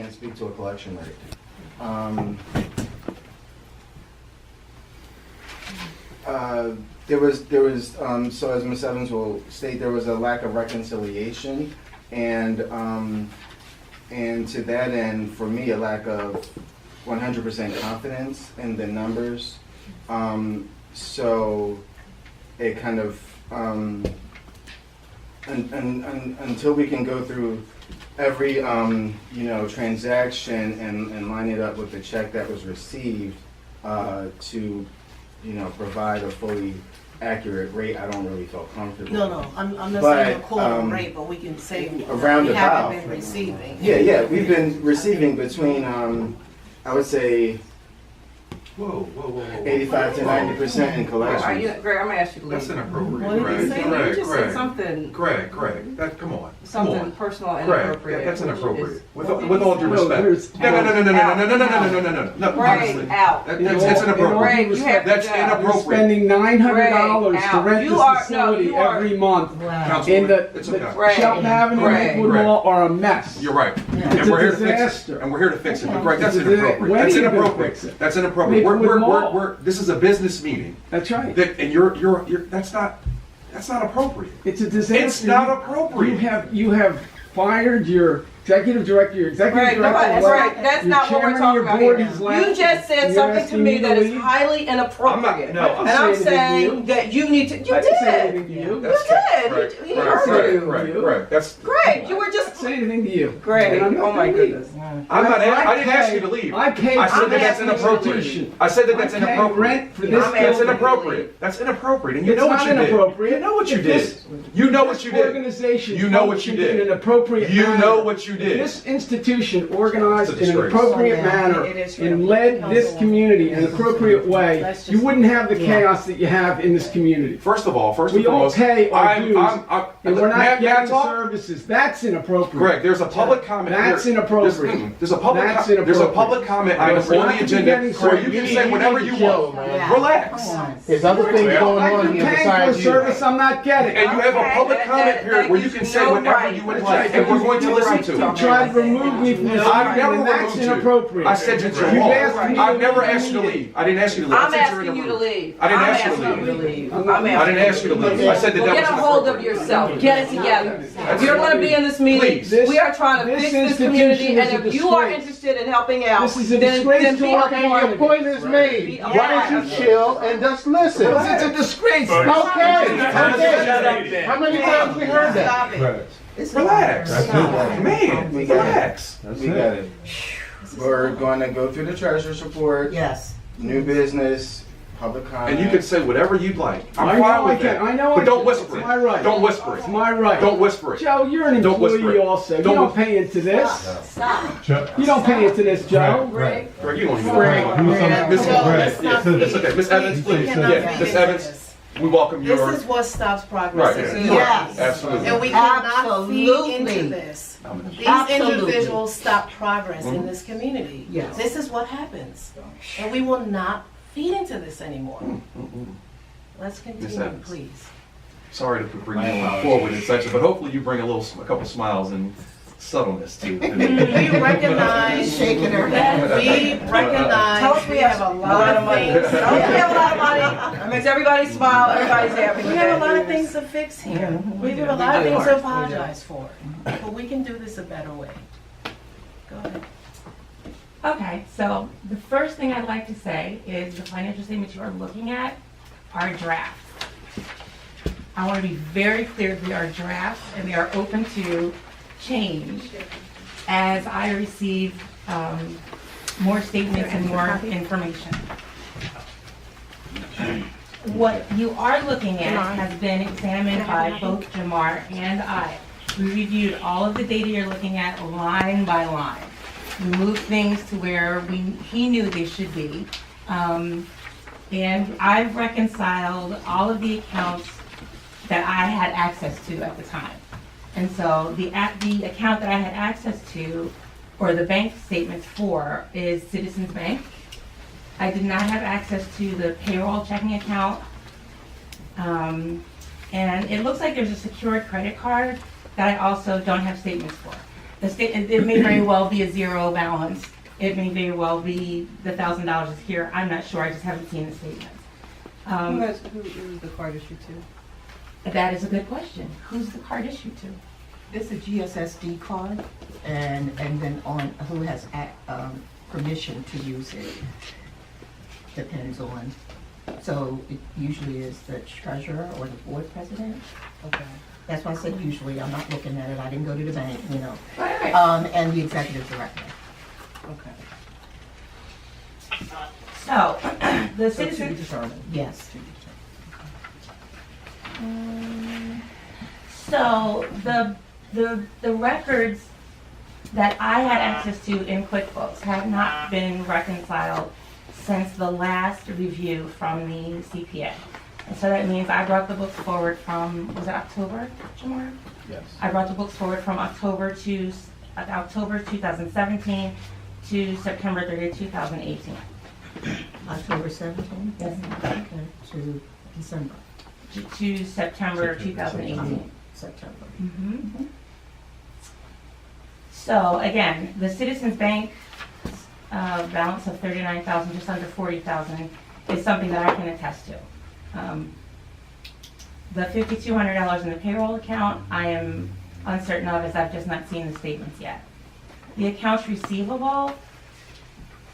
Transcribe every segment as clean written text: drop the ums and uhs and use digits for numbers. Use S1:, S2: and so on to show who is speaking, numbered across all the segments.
S1: can't speak to a collection rate. There was, so as Ms. Evans will state, there was a lack of reconciliation, and to that end, for me, a lack of 100% confidence in the numbers. So it kind of, until we can go through every, transaction and line it up with the check that was received to, provide a fully accurate rate, I don't really feel comfortable.
S2: No, I'm not
S1: But,
S2: saying a quarter rate, but we can say we
S1: around about.
S2: haven't been receiving.
S1: Yeah, we've been receiving between, I would say,
S3: Whoa.
S1: 85 to 90% in collections.
S4: Are you, Greg, I'm gonna ask you to leave.
S3: That's inappropriate.
S4: What did you say? You just said
S3: Greg.
S4: something,
S3: Greg, come on.
S4: something personal and
S3: Greg,
S4: inappropriate.
S3: that's inappropriate.
S4: Is-
S3: With all due respect. No. No,
S4: Greg,
S3: honestly.
S4: out.
S3: That's inappropriate.
S4: Greg, you have to
S3: That's
S4: go.
S5: You're
S3: inappropriate.
S5: spending $900
S4: Greg,
S5: to
S4: out.
S5: rent
S4: You
S5: this
S4: are- no,
S5: facility
S4: you are-
S5: every month. In
S3: Councilwoman,
S5: the
S3: it's okay.
S4: Greg,
S5: Shelton Avenue and
S4: Greg.
S5: Lakewood Mall are a mess.
S3: You're right.
S5: It's
S3: And
S5: a
S3: we're here to fix it.
S5: disaster.
S3: And we're here to fix it. But Greg, that's
S5: It's a-
S3: inappropriate.
S5: when
S3: That's
S5: are you gonna
S3: inappropriate.
S5: fix it?
S3: That's inappropriate.
S5: Lakewood Mall.
S3: This is a business meeting.
S5: That's right.
S3: And that's not appropriate.
S5: It's a disaster.
S3: It's not appropriate.
S5: You have fired your executive director, your executive
S4: Greg,
S5: director.
S4: that's
S5: left,
S4: right. That's
S5: your
S4: not what we're
S5: chairman of
S4: talking
S5: your
S4: about
S5: board
S4: here.
S5: has left,
S4: You just said
S5: and you're
S4: something to
S5: asking
S4: me
S5: me
S4: that
S5: to
S4: is
S5: leave?
S4: highly inappropriate.
S3: No,
S4: And I'm saying that you need to, you
S5: I didn't say
S4: did.
S5: anything to you.
S3: That's
S4: did.
S3: Greg,
S4: He
S3: Greg,
S4: heard
S3: Greg,
S4: you.
S3: Greg, that's.
S4: Greg, you were
S5: I didn't
S4: just,
S5: say anything to you.
S4: Greg,
S5: And I'm not
S4: oh my
S5: gonna leave.
S4: goodness.
S3: I didn't ask you to leave.
S5: I paid
S3: I
S5: for
S3: said that
S5: this
S3: that's inappropriate.
S5: institution.
S3: I said that that's
S5: I pay
S3: inappropriate.
S5: rent for this
S4: I'm
S3: That's
S4: asking
S5: building.
S3: inappropriate. That's inappropriate. And you
S5: It's
S3: know what
S5: not
S3: you did.
S5: inappropriate.
S3: You know what you
S5: If
S3: did.
S5: this-
S3: You know what you did.
S5: Organization
S3: You know what you
S5: functioned
S3: did.
S5: in an appropriate
S3: You
S5: manner.
S3: know what you
S5: If
S3: did.
S5: this institution organized
S3: It's a
S5: in an
S3: disgrace.
S5: appropriate manner
S2: It is true.
S5: and led this community in an appropriate way,
S2: Let's just-
S5: you wouldn't have the chaos that you have in this community.
S3: First and
S5: We all
S3: foremost,
S5: pay our dues, and we're
S3: may
S5: not
S3: I
S5: getting
S3: talk?
S5: services. That's inappropriate.
S3: Greg, there's a public comment.
S5: That's
S3: here.
S5: inappropriate.
S3: There's a public.
S5: That's
S3: There's a
S5: inappropriate.
S3: public comment item
S5: We're
S3: on
S5: not
S3: the
S5: gonna
S3: agenda
S5: be getting
S3: where you
S5: served.
S3: can say whatever you want.
S2: Yeah.
S3: Relax.
S1: There's other things going
S5: I'm
S1: on here
S5: paying for a
S1: besides you.
S5: service I'm not getting.
S3: And you have a public comment period where you can say whatever you would like, and we're going to listen to
S5: You
S3: it.
S5: tried to remove me from this
S3: I've
S5: meeting,
S3: never
S5: and that's
S3: removed you.
S5: inappropriate.
S3: I said that you're
S5: You've
S3: wrong.
S5: asked me to
S3: I've never
S5: leave the
S3: asked you to
S5: meeting.
S3: leave. I didn't ask you to leave.
S4: I'm
S3: I said
S4: asking you to leave.
S3: I didn't
S4: I'm
S3: ask you to
S4: asking
S3: leave.
S4: leave.
S5: I'm
S4: I'm
S5: not-
S3: I didn't ask you to leave. I said that
S4: Well,
S3: that
S4: get
S3: was
S4: a hold of
S3: inappropriate.
S4: yourself. Get it together. If you're going to be in this meeting,
S3: Please.
S4: we are trying to
S5: This
S4: fix this
S5: institution
S4: community,
S5: is
S4: and
S5: a
S4: if you are
S5: disgrace.
S4: interested in helping out,
S5: This is a
S4: then
S5: disgrace
S4: be
S5: to
S4: a
S5: our
S4: part
S5: community.
S4: of it.
S1: Point is made.
S4: Be a
S1: Why
S4: part
S1: don't
S4: of
S1: you
S4: it.
S1: chill and just listen?
S5: It's a disgrace.
S1: Okay. How many times we heard that?
S4: Stop it. It's
S3: Relax.
S4: not.
S3: Man,
S1: We got it.
S3: relax.
S1: We got it. We're going to go through the treasurer's report,
S2: Yes.
S1: new business, public comment.
S3: And you can say whatever you'd like. I'm
S5: I
S3: fine
S5: know I
S3: with
S5: can.
S3: that.
S5: I know I
S3: But don't
S5: can.
S3: whisper
S5: It's my
S3: it.
S5: right.
S3: Don't whisper
S5: It's
S3: it.
S5: my right.
S3: Don't whisper it.
S5: Joe, you're an
S3: Don't whisper
S5: employee
S3: it.
S5: also. You
S3: Don't
S5: don't
S3: whisper.
S5: pay into this.
S2: Stop.
S5: You don't pay into this, Joe.
S4: Greg,
S3: Greg, you don't even
S1: Greg.
S3: know. Miss
S2: Joe, let's not
S3: Greg, it's okay. Miss Evans,
S2: We
S3: please.
S2: cannot
S3: Yeah,
S2: feed
S3: Miss
S2: into
S3: Evans,
S2: this.
S3: we welcome
S2: This
S3: your.
S2: is what stops progress.
S3: Right.
S2: in the
S4: Yes.
S2: community.
S3: Absolutely.
S2: And we cannot feed
S4: Absolutely.
S2: into this. These
S4: Absolutely.
S2: individuals stop progress in this community.
S4: Yes.
S2: This is what happens. And we will not feed into this anymore. Let's
S3: Miss
S2: continue,
S3: Evans.
S2: please.
S3: Sorry to bring you forward in such, but hopefully you bring a couple smiles and subtleness to it.
S2: We recognize,
S4: Shaking her
S2: we
S4: head.
S2: recognize
S4: Tell us we have a lot of money.
S2: things.
S4: Tell us we have a lot of money. That makes everybody smile, everybody's happy.
S2: We have a lot of things to fix here. We have a lot of things to apologize for. But we can do this a better way. Go ahead.
S6: Okay, so the first thing I'd like to say is the financial statements you are looking at are drafts. I want to be very clear, they are drafts and they are open to change as I receive more statements and more information. What you are looking at has been examined by both Jamar and I. We reviewed all of the data you're looking at line by line. We moved things to where he knew they should be. And I've reconciled all of the accounts that I had access to at the time. And so the account that I had access to, or the bank statements for, is Citizens Bank. I did not have access to the payroll checking account. And it looks like there's a secured credit card that I also don't have statements for. It may very well be a zero balance. It may very well be the $1,000 is here. I'm not sure. I just haven't seen the statements.
S4: Who is the card issued to?
S6: That is a good question. Who's the card issued to?
S7: It's a GSSD card, and then on who has permission to use it depends on. So it usually is the treasurer or the board president.
S4: Okay.
S7: That's why I said usually. I'm not looking at it. I didn't go to the bank, you know.
S6: Right.
S7: And the executive director.
S4: Okay.
S6: So, the
S4: So to be
S6: citizen.
S4: determined.
S7: Yes.
S4: To be
S6: So the records that I had access to in QuickBooks have not been reconciled since the last review from the CPA. And so that means I brought the books forward from, was it October, Jamar?
S1: Yes.
S6: I brought the books forward from October 2017 to September 30, 2018.
S7: October 17th?
S6: Yes.
S7: Okay, to December.
S6: To September 2018.
S7: September.
S6: Mhm. So again, the Citizens Bank balance of 39,000, just under 40,000, is something that I can attest to. The $5,200 in the payroll account, I am uncertain of, as I've just not seen the statements yet. The accounts receivable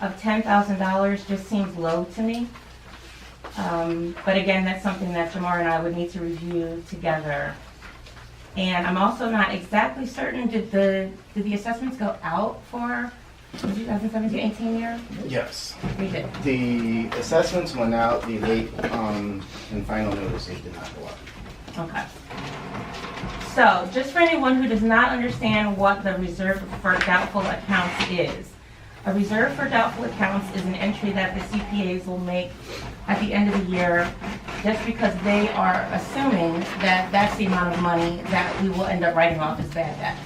S6: of $10,000 just seems low to me. But again, that's something that Jamar and I would need to review together. And I'm also not exactly certain, did the assessments go out for the 2017-18 year?
S1: Yes.
S6: We did.
S1: The assessments went out, the late and final notices did not go out.
S6: Okay. So, just for anyone who does not understand what the reserve for doubtful accounts is, a reserve for doubtful accounts is an entry that the CPAs will make at the end of the year just because they are assuming that that's the amount of money that we will end up writing off as bad debt.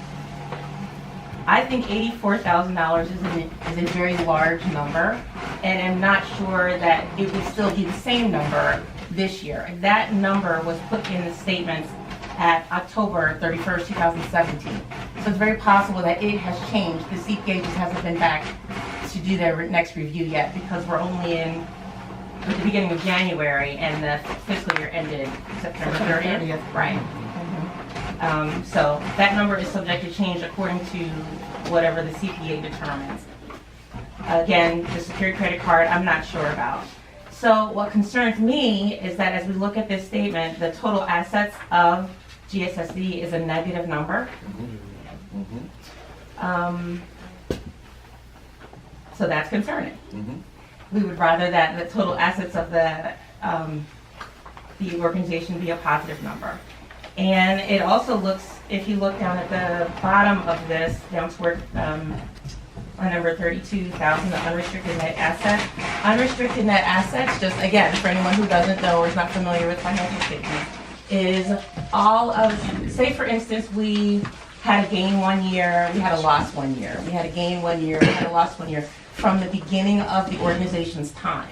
S6: I think $84,000 is a very large number, and I'm not sure that it would still be the same number this year. That number was put in the statements at October 31st, 2017. So it's very possible that it has changed. The CPA just hasn't been back to do their next review yet because we're only in at the beginning of January and the fiscal year ended September 30th. Right. So that number is subject to change according to whatever the CPA determines. Again, the secured credit card, I'm not sure about. So what concerns me is that as we look at this statement, the total assets of GSSD is a negative number. So that's concerning. We would rather that the total assets of the organization be a positive number. And it also looks, if you look down at the bottom of this, down toward on number 32,000, the unrestricted net asset. Unrestricted net assets, just again, for anyone who doesn't know or is not familiar with financial statements, is all of, say for instance, we had a gain 1 year, we had a loss 1 year. We had a gain 1 year, we had a loss 1 year from the beginning of the organization's time.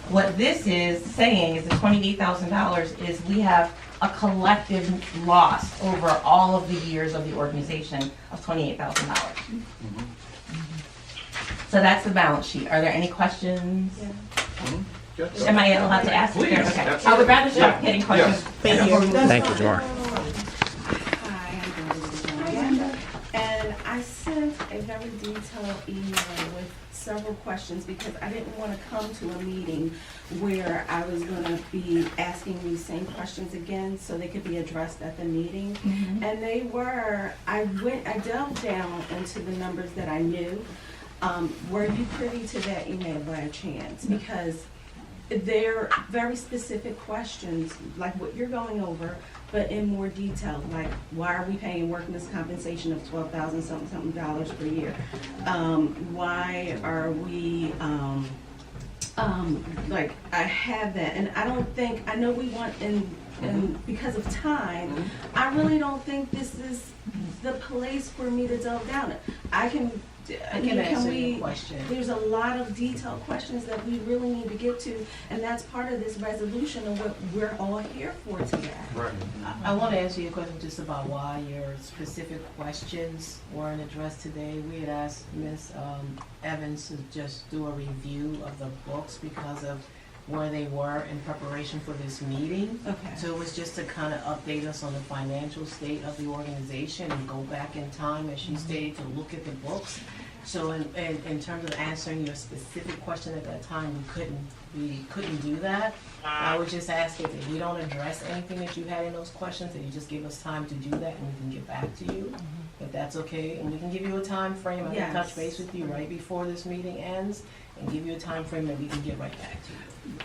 S6: What this is saying is the $28,000 is we have a collective loss over all of the years of the organization of $28,000. So that's the balance sheet. Are there any questions? Am I allowed to ask?
S3: Please,
S6: Okay.
S3: absolutely.
S6: I would rather start getting questions.
S3: Yes.
S8: Thank you, Jamar.
S2: Hi, I'm Brenda. And I sent a very detailed email with several questions because I didn't want to come to a meeting where I was going to be asking these same questions again so they could be addressed at the meeting. And they were, I delved down into the numbers that I knew. Were you privy to that email by a chance? Because they're very specific questions, like what you're going over, but in more detail, like why are we paying workman's compensation of $12,000 something dollars per year? Why are we, like I have that, and I don't think, I know we want, and because of time, I really don't think this is the place for me to delve down it. I can I
S4: I
S2: mean,
S4: can
S2: can
S4: answer
S2: we,
S4: your question.
S2: there's a lot of detailed questions that we really need to get to, and that's part of this resolution and what we're all here for today.
S3: Right.
S4: I want to answer your question just about why your specific questions weren't addressed today. We had asked Ms. Evans to just do a review of the books because of where they were in preparation for this meeting.
S2: Okay.
S4: So it was just to kind of update us on the financial state of the organization and go back in time, as she stated, to look at the books. So in terms of answering your specific question at that time, we couldn't do that. I would just ask if we don't address anything that you had in those questions, that you just give us time to do that and we can get back to you, if that's okay. And we can give you a time frame. I can touch
S2: Yes.
S4: base with you right before this meeting ends and give you a time frame that we can get right back to you.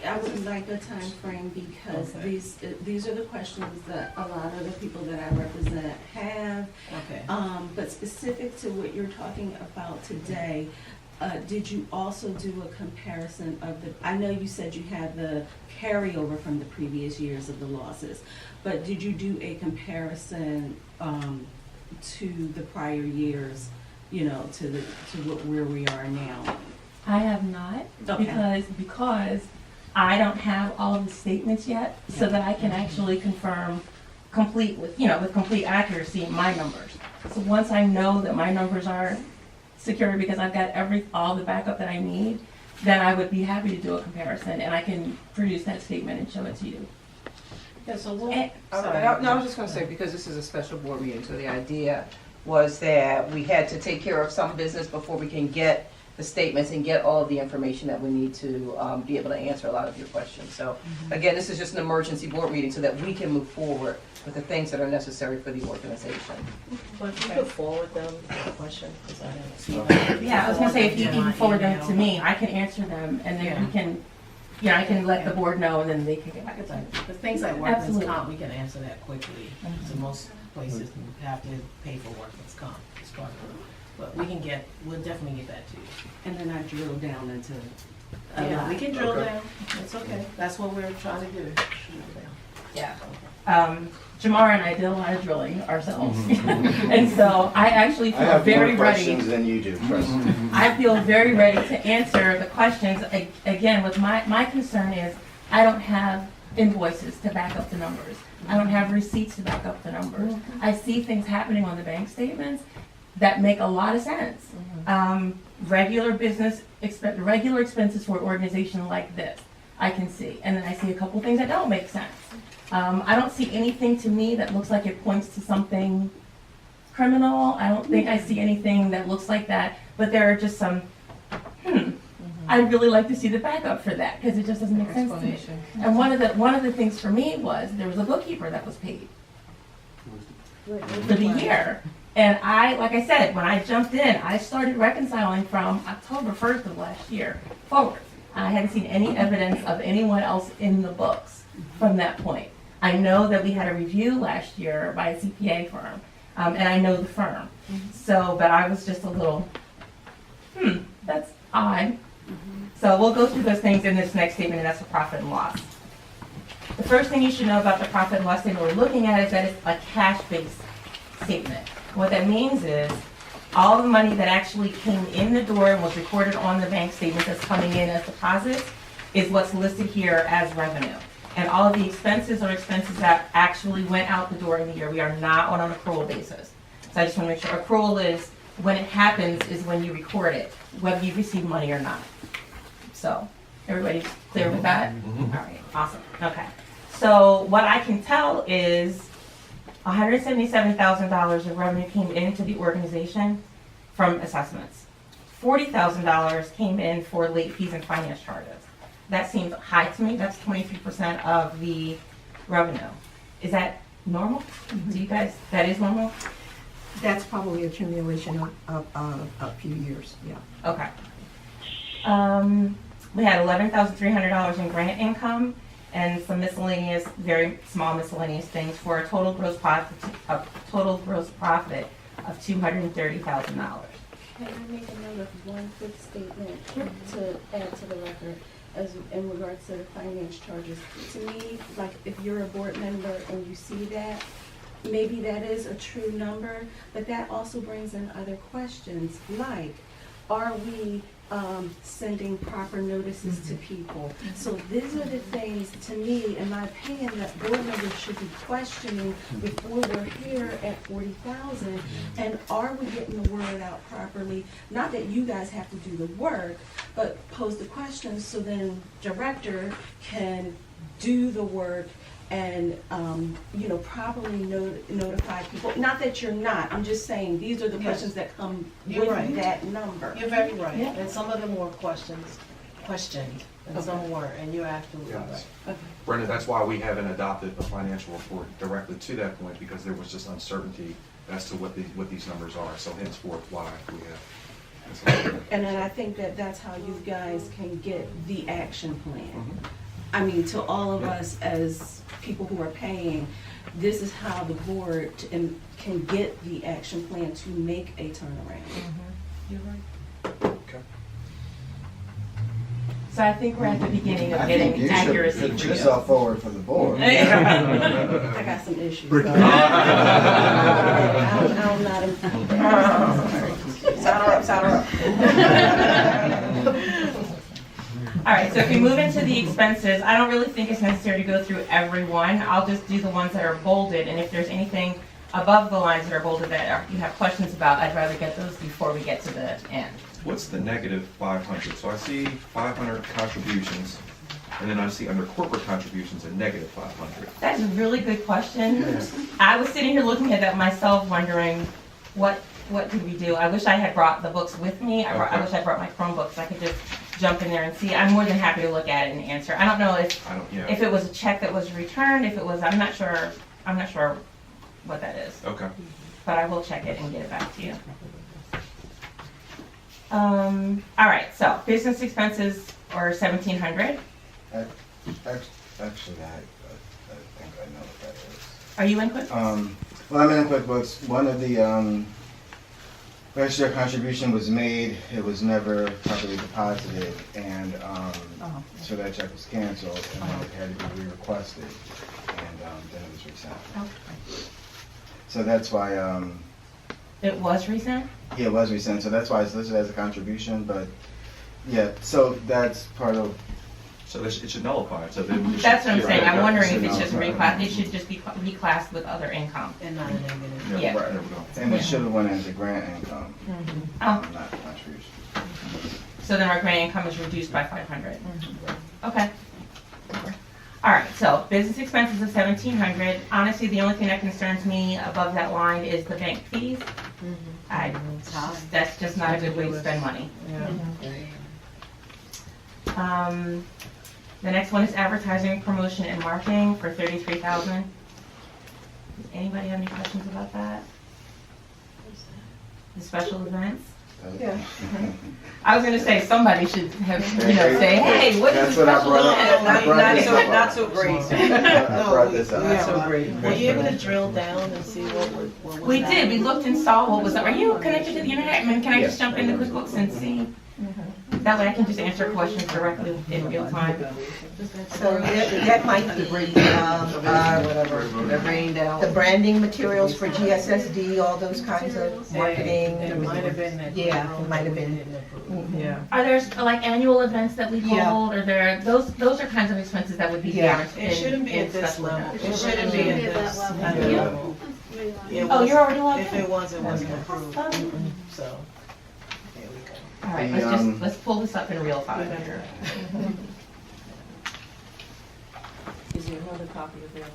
S2: I would like a time frame because
S4: Okay.
S2: these are the questions that a lot of the people that I represent have.
S4: Okay.
S2: But specific to what you're talking about today, did you also do a comparison of the, I know you said you had the carryover from the previous years of the losses, but did you do a comparison, to the prior years, you know, to where we are now?
S6: I have not,
S2: Okay.
S6: because I don't have all of the statements yet, so that I can actually confirm with complete accuracy my numbers. So once I know that my numbers are secure because I've got all the backup that I need, then I would be happy to do a comparison and I can produce that statement and show it to you.
S4: Yeah, so we'll.
S6: Eh,
S4: sorry.
S8: No, I was just gonna say, because this is a special board meeting, so the idea was that we had to take care of some business before we can get the statements and get all of the information that we need to be able to answer a lot of your questions. So again, this is just an emergency board meeting so that we can move forward with the things that are necessary for the organization.
S4: But you could forward them the question, because I didn't see
S3: Okay.
S4: that.
S6: Yeah, I was gonna say, if you
S4: Forward
S6: can forward them
S4: email.
S6: to me, I can answer them and then
S4: Yeah.
S6: we can, I can let the board know and then they can get back to you.
S4: Because things like workman's
S6: Absolutely.
S4: comp, we can answer that quickly. So most places have to pay for workman's comp as part of it. But we'll definitely get that to you.
S2: And then I drill down into a
S4: Yeah,
S2: lot.
S4: we can drill
S3: Okay.
S4: down. It's okay. That's what we're trying to do. Drill down.
S6: Yeah. Jamar and I did a lot of drilling ourselves. And so I actually
S1: I
S6: feel
S1: have
S6: very
S1: more
S6: ready.
S1: questions than you do, trust me.
S6: I feel very ready to answer the questions. Again, with my concern is I don't have invoices to back up the numbers. I don't have receipts to back up the numbers. I see things happening on the bank statements that make a lot of sense. Regular expenses for an organization like this, I can see. And then I see a couple things that don't make sense. I don't see anything to me that looks like it points to something criminal. I don't think I see anything that looks like that, but there are just some, I'd really like to see the backup for that, because it just doesn't make sense to me. And one of the things for me was, there was a bookkeeper that was paid for the year. And like I said, when I jumped in, I started reconciling from October 1st of last year forward. I hadn't seen any evidence of anyone else in the books from that point. I know that we had a review last year by a CPA firm, and I know the firm. So, but I was just a little, that's odd. So we'll go through those things in this next statement, and that's the profit and loss. The first thing you should know about the profit and loss statement we're looking at is that it's a cash-based statement. What that means is all the money that actually came in the door and was recorded on the bank statement that's coming in as deposits is what's listed here as revenue. And all of the expenses are expenses that actually went out the door in the year. We are not on an accrual basis. So I just want to make sure accrual is when it happens is when you record it, whether you receive money or not. So everybody's clear with that? All right, awesome. Okay. So what I can tell is $177,000 of revenue came into the organization from assessments. $40,000 came in for late fees and finance charges. That seems high to me. That's 23% of the revenue. Is that normal? Do you guys, that is normal?
S7: That's probably accumulation of a few years, yeah.
S6: Okay. We had $11,300 in grant income and some miscellaneous, very small miscellaneous things for a total gross profit of $230,000.
S2: Can I make a note of one quick statement to add to the record as in regards to the finance charges? To me, like if you're a board member and you see that, maybe that is a true number, but that also brings in other questions like, are we sending proper notices to people? So these are the things, to me, in my opinion, that board members should be questioning before we're here at 40,000. And are we getting the word out properly? Not that you guys have to do the work, but pose the questions so then director can do the work and, properly notify people. Not that you're not, I'm just saying, these are the
S4: Yes.
S2: questions that come
S4: You're
S2: with
S4: right.
S2: that number.
S4: You're very right,
S2: Yeah.
S4: and some of them were questioned, and some weren't, and you're absolutely
S3: Yes.
S4: right.
S3: Brenda, that's why we haven't adopted a financial report directly to that point, because there was just uncertainty as to what these numbers are, so henceforth why we have.
S2: And then I think that that's how you guys can get the action plan.
S3: Mhm.
S2: I mean, to all of
S3: Yeah.
S2: us as people who are paying, this is how the board can get the action plan to make a turnaround.
S4: You're right.
S3: Okay.
S6: So I think we're at the beginning of
S1: I think
S6: getting
S1: you should
S6: accuracy
S1: put
S6: for you.
S1: yourself forward for the board.
S2: I got some issues. I'm not.
S8: Sign her up.
S6: All right, so if we move into the expenses, I don't really think it's necessary to go through every one. I'll just do the ones that are bolded, and if there's anything above the lines that are bolded that you have questions about, I'd rather get those before we get to the end.
S3: What's the negative 500? So I see 500 contributions, and then I see under corporate contributions a negative 500.
S6: That's a really good question. I was sitting here looking at that myself, wondering what did we do? I wish I had brought the books with me. I
S3: Okay.
S6: wish I brought my Chromebooks. I could just jump in there and see. I'm more than happy to look at it and answer. I don't know if
S3: Yeah.
S6: it was a check that was returned, if it was, I'm not sure what that is.
S3: Okay.
S6: But I will check it and get it back to you. All right, so business expenses are 1,700.
S1: Actually, I think I know what that is.
S6: Are you in QuickBooks?
S1: Well, I'm in QuickBooks. One of the register contribution was made, it was never properly deposited, and so that check was canceled, and then it had to be re-requested, and then it was resent.
S6: Okay.
S1: So that's why,
S6: It was recent?
S1: yeah, it was resent, so that's why it's listed as a contribution, but, yeah, so that's part of,
S3: So it should nullify it. So then we should-
S6: That's what I'm saying. I'm
S3: Yeah,
S6: wondering
S1: yeah.
S6: if it's just reclassed, it should just be reclassed with other income.
S4: And not a negative.
S6: Yeah.
S3: Right, there we go.
S1: and it should have went into grant income,
S6: Oh,
S1: not contribution.
S6: so then our grant income is reduced by 500. Okay. All right, so business expenses of 1,700. Honestly, the only thing that concerns me above that line is the bank fees. That's just not a good way to spend money. The next one is advertising, promotion, and marketing for 33,000. Does anybody have any questions about that? The special events?
S8: Yeah.
S6: I was gonna say, somebody should have, say, hey, what is
S1: That's
S6: the
S1: what I
S6: special
S1: brought up.
S6: event?
S1: I brought this up.
S8: Not so great.
S1: I brought this up.
S8: Not so great.
S4: Were you able to drill down and see what was
S6: We
S4: that?
S6: did, we looked and saw what was, are you connected to the internet? I mean, can I just jump into QuickBooks and see? That way I can just answer questions directly in real time.
S7: So that might be
S8: They're rained out.
S7: the branding materials for GSSD, all those kinds of marketing.
S4: And it might have been that.
S7: Yeah, it might have been.
S4: Didn't approve.
S8: Yeah.
S6: Are there like annual events that we
S7: Yeah.
S6: hold, or those are kinds of expenses that would be
S7: Yeah.
S6: guaranteed?
S4: It shouldn't be
S6: in
S4: at this
S6: special
S4: level.
S6: events?
S4: It shouldn't be at this level. It
S6: Oh,
S4: was-
S6: you're already logged
S4: If
S6: in?
S4: it wasn't approved,
S6: Oh.
S4: so, there we go.
S6: All right,
S1: The,
S6: let's pull this up in real time here.
S2: Is there another copy available?